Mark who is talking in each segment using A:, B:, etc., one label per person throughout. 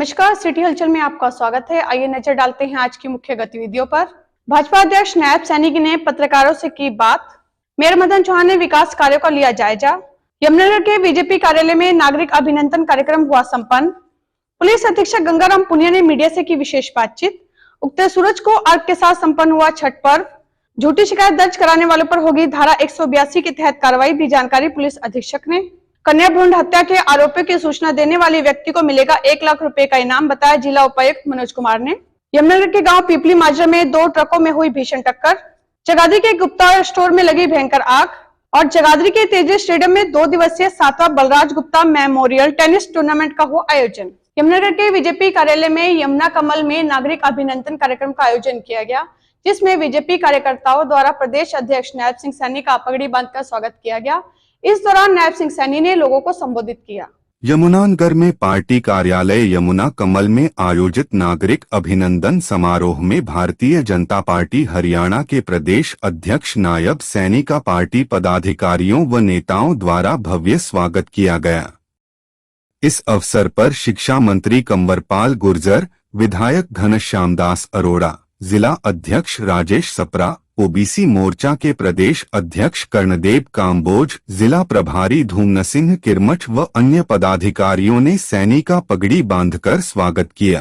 A: नमस्कार, सिटी हलचल में आपका स्वागत है। आइए नजर डालते हैं आज की मुख्य गतिविधियों पर। भाजपा अध्यक्ष नायब सैनी ने पत्रकारों से की बात। मेयर मदन चौहान ने विकास कार्यों का लिया जायजा। यमुनानगर के बीजेपी कार्यालय में नागरिक अभिनंदन कार्यक्रम हुआ संपन्न। पुलिस अधीक्षक गंगाराम पुनिया ने मीडिया से की विशेष बातचीत। उगते सूरज को अर्घ के साथ संपन्न हुआ छठ पर्व। झूठी शिकायत दर्ज कराने वालों पर होगी धारा 182 के तहत कार्रवाई, दी जानकारी पुलिस अधीक्षक ने। कन्या भ्रूण हत्या के आरोपियों की सूचना देने वाले व्यक्ति को मिलेगा 1 लाख रुपए का इनाम, बताया जिला उपायुक्त मनोज कुमार ने। यमुनानगर के गांव पीपली माजरा में 2 ट्रकों में हुई भीषण टक्कर। जगाधरी के गुप्ता स्टोर में लगी भयंकर आग। और जगाधरी के तेजस स्टेडियम में 2 दिवसीय 7वां Balraj Gupta memorial tennis tournament का हुआ आयोजन। यमुनानगर के बीजेपी कार्यालय में यमुना कमल में नागरिक अभिनंदन कार्यक्रम का आयोजन किया गया, जिसमें बीजेपी कार्यकर्ताओं द्वारा प्रदेश अध्यक्ष नायब सिंह सैनी का पगड़ी बांधकर स्वागत किया गया। इस दौरान नायब सिंह सैनी ने लोगों को संबोधित किया।
B: यमुनानगर में पार्टी कार्यालय यमुना कमल में आयोजित नागरिक अभिनंदन समारोह में भारतीय जनता पार्टी हरियाणा के प्रदेश अध्यक्ष नायब सैनी का पार्टी पदाधिकारियों व नेताओं द्वारा भव्य स्वागत किया गया। इस अवसर पर शिक्षा मंत्री कंवरपाल गुर्जर, विधायक घनश्याम दास अरोड़ा, जिला अध्यक्ष राजेश सप्रा, ओबीसी मोर्चा के प्रदेश अध्यक्ष कर्णदेव काम्बोज, जिला प्रभारी धूमनसिंह किरमठ व अन्य पदाधिकारियों ने सैनी का पगड़ी बांधकर स्वागत किया।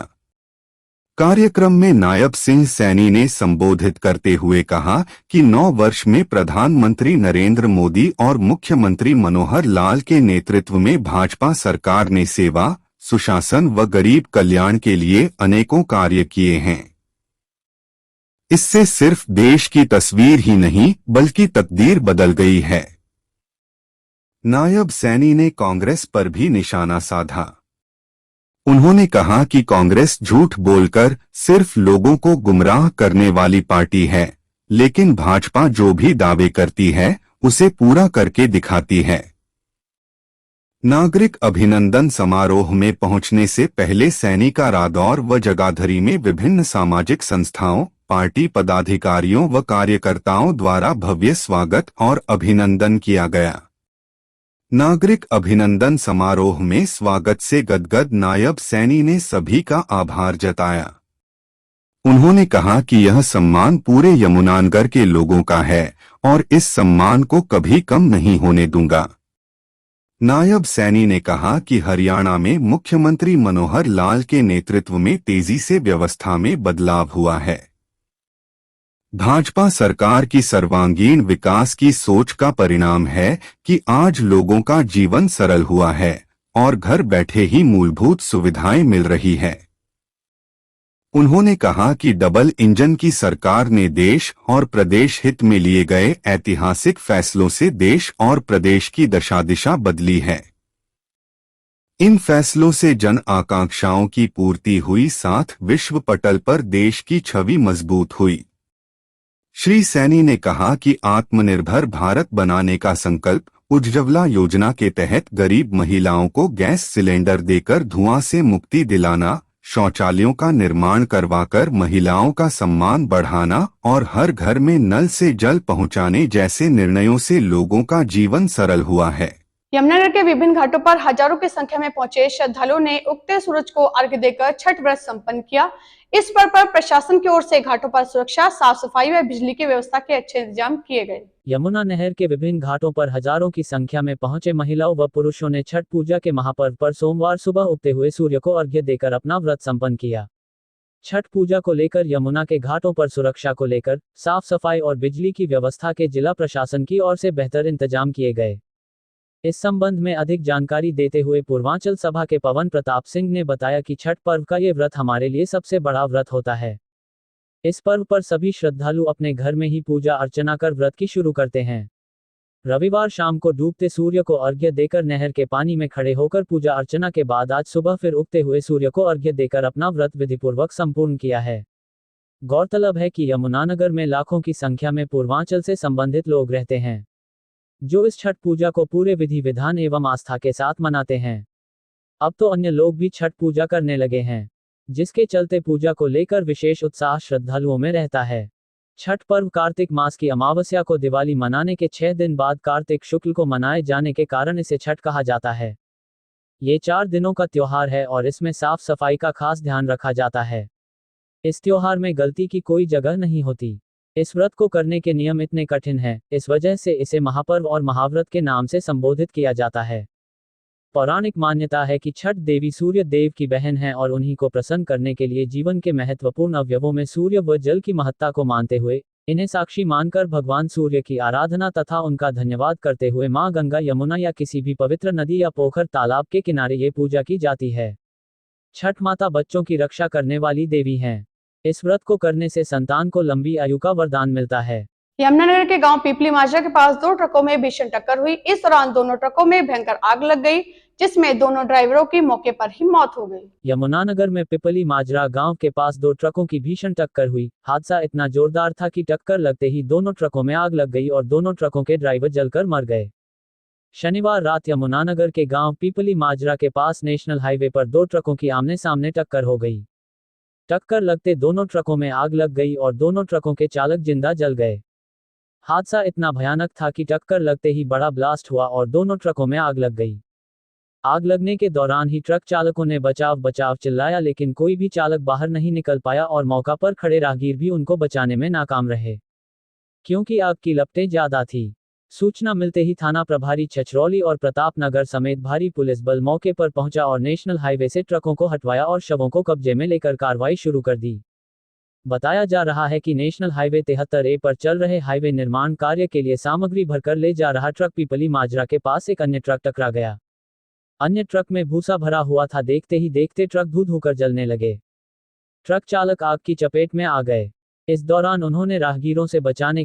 B: कार्यक्रम में नायब सिंह सैनी ने संबोधित करते हुए कहा कि 9 वर्ष में प्रधानमंत्री नरेंद्र मोदी और मुख्यमंत्री मनोहर लाल के नेतृत्व में भाजपा सरकार ने सेवा, सुशासन व गरीब कल्याण के लिए अनेकों कार्य किए हैं। इससे सिर्फ देश की तस्वीर ही नहीं बल्कि तकदीर बदल गई है। नायब सैनी ने कांग्रेस पर भी निशाना साधा। उन्होंने कहा कि कांग्रेस झूठ बोलकर सिर्फ लोगों को गुमराह करने वाली पार्टी है, लेकिन भाजपा जो भी दावे करती है उसे पूरा करके दिखाती है। नागरिक अभिनंदन समारोह में पहुंचने से पहले सैनी का रादौर व जगाधरी में विभिन्न सामाजिक संस्थाओं, पार्टी पदाधिकारियों व कार्यकर्ताओं द्वारा भव्य स्वागत और अभिनंदन किया गया। नागरिक अभिनंदन समारोह में स्वागत से गदगद नायब सैनी ने सभी का आभार जताया। उन्होंने कहा कि यह सम्मान पूरे यमुनानगर के लोगों का है और इस सम्मान को कभी कम नहीं होने दूंगा। नायब सैनी ने कहा कि हरियाणा में मुख्यमंत्री मनोहर लाल के नेतृत्व में तेजी से व्यवस्था में बदलाव हुआ है। भाजपा सरकार की सर्वांगीण विकास की सोच का परिणाम है कि आज लोगों का जीवन सरल हुआ है और घर बैठे ही मूलभूत सुविधाएं मिल रही है। उन्होंने कहा कि डबल इंजन की सरकार ने देश और प्रदेश हित में लिए गए ऐतिहासिक फैसलों से देश और प्रदेश की दशा दिशा बदली है। इन फैसलों से जन आकांक्षाओं की पूर्ति हुई, साथ विश्व पटल पर देश की छवि मजबूत हुई। श्री सैनी ने कहा कि आत्मनिर्भर भारत बनाने का संकल्प, उज्ज्वला योजना के तहत गरीब महिलाओं को गैस सिलेंडर देकर धुआं से मुक्ति दिलाना, शौचालयों का निर्माण करवाकर महिलाओं का सम्मान बढ़ाना और हर घर में नल से जल पहुंचाने जैसे निर्णयों से लोगों का जीवन सरल हुआ है।
A: यमुनानगर के विभिन्न घाटों पर हजारों की संख्या में पहुंचे श्रद्धालुओं ने उगते सूरज को अर्घ्य देकर छठ व्रत संपन्न किया। इस पर्व पर प्रशासन की ओर से घाटों पर सुरक्षा, साफ सफाई व बिजली की व्यवस्था के अच्छे इंतजाम किए गए।
C: यमुना नहर के विभिन्न घाटों पर हजारों की संख्या में पहुंचे महिलाओं व पुरुषों ने छठ पूजा के महापर्व पर सोमवार सुबह उगते हुए सूर्य को अर्घ्य देकर अपना व्रत संपन्न किया। छठ पूजा को लेकर यमुना के घाटों पर सुरक्षा को लेकर साफ सफाई और बिजली की व्यवस्था के जिला प्रशासन की ओर से बेहतर इंतजाम किए गए। इस संबंध में अधिक जानकारी देते हुए पूर्वांचल सभा के पवन प्रताप सिंह ने बताया कि छठ पर्व का ये व्रत हमारे लिए सबसे बड़ा व्रत होता है। इस पर्व पर सभी श्रद्धालु अपने घर में ही पूजा अर्चना कर व्रत की शुरू करते हैं। रविवार शाम को डूबते सूर्य को अर्घ्य देकर नहर के पानी में खड़े होकर पूजा अर्चना के बाद आज सुबह फिर उगते हुए सूर्य को अर्घ्य देकर अपना व्रत विधिपूर्वक संपूर्ण किया है। गौरतलब है कि यमुनानगर में लाखों की संख्या में पूर्वांचल से संबंधित लोग रहते हैं, जो इस छठ पूजा को पूरे विधि विधान एवं आस्था के साथ मनाते हैं। अब तो अन्य लोग भी छठ पूजा करने लगे हैं, जिसके चलते पूजा को लेकर विशेष उत्साह श्रद्धालुओं में रहता है। छठ पर्व कार्तिक मास की अमावस्या को दिवाली मनाने के 6 दिन बाद कार्तिक शुक्ल को मनाए जाने के कारण इसे छठ कहा जाता है। ये 4 दिनों का त्योहार है और इसमें साफ सफाई का खास ध्यान रखा जाता है। इस त्योहार में गलती की कोई जगह नहीं होती। इस व्रत को करने के नियम इतने कठिन हैं, इस वजह से इसे महापर्व और महाव्रत के नाम से संबोधित किया जाता है। पौराणिक मान्यता है कि छठ देवी सूर्य देव की बहन है और उन्हीं को प्रसन्न करने के लिए जीवन के महत्वपूर्ण अवयवों में सूर्य व जल की महत्ता को मानते हुए इन्हें साक्षी मानकर भगवान सूर्य की आराधना तथा उनका धन्यवाद करते हुए मां गंगा, यमुना या किसी भी पवित्र नदी या पोखर तालाब के किनारे ये पूजा की जाती है। छठ माता बच्चों की रक्षा करने वाली देवी हैं। इस व्रत को करने से संतान को लंबी आयु का वरदान मिलता है।
A: यमुनानगर के गांव पीपली माजरा के पास 2 ट्रकों में भीषण टक्कर हुई। इस दौरान दोनों ट्रकों में भयंकर आग लग गई, जिसमें दोनों ड्राइवरों की मौके पर ही मौत हो गई।
C: यमुनानगर में पिपली माजरा गांव के पास 2 ट्रकों की भीषण टक्कर हुई। हादसा इतना जोरदार था कि टक्कर लगते ही दोनों ट्रकों में आग लग गई और दोनों ट्रकों के ड्राइवर जलकर मर गए। शनिवार रात यमुनानगर के गांव पीपली माजरा के पास नेशनल हाईवे पर 2 ट्रकों की आमने सामने टक्कर हो गई। टक्कर लगते दोनों ट्रकों में आग लग गई और दोनों ट्रकों के चालक जिंदा जल गए। हादसा इतना भयानक था कि टक्कर लगते ही बड़ा ब्लास्ट हुआ और दोनों ट्रकों में आग लग गई। आग लगने के दौरान ही ट्रक चालकों ने बचाव बचाव चिल्लाया, लेकिन कोई भी चालक बाहर नहीं निकल पाया और मौका पर खड़े राहगीर भी उनको बचाने में नाकाम रहे, क्योंकि आग की लपटें ज्यादा थी। सूचना मिलते ही थाना प्रभारी छछरौली और प्रताप नगर समेत भारी पुलिस बल मौके पर पहुंचा और नेशनल हाईवे से ट्रकों को हटवाया और शवों को कब्जे में लेकर कार्रवाई शुरू कर दी। बताया जा रहा है कि नेशनल हाईवे 73A पर चल रहे हाईवे निर्माण कार्य के लिए सामग्री भरकर ले जा रहा ट्रक पीपली माजरा के पास एक अन्य ट्रक टकरा गया। अन्य ट्रक में भूसा भरा हुआ था। देखते ही देखते ट्रक धू धू कर जलने लगे। ट्रक चालक आग की चपेट में आ गए। इस दौरान उन्होंने राहगीरों से बचाने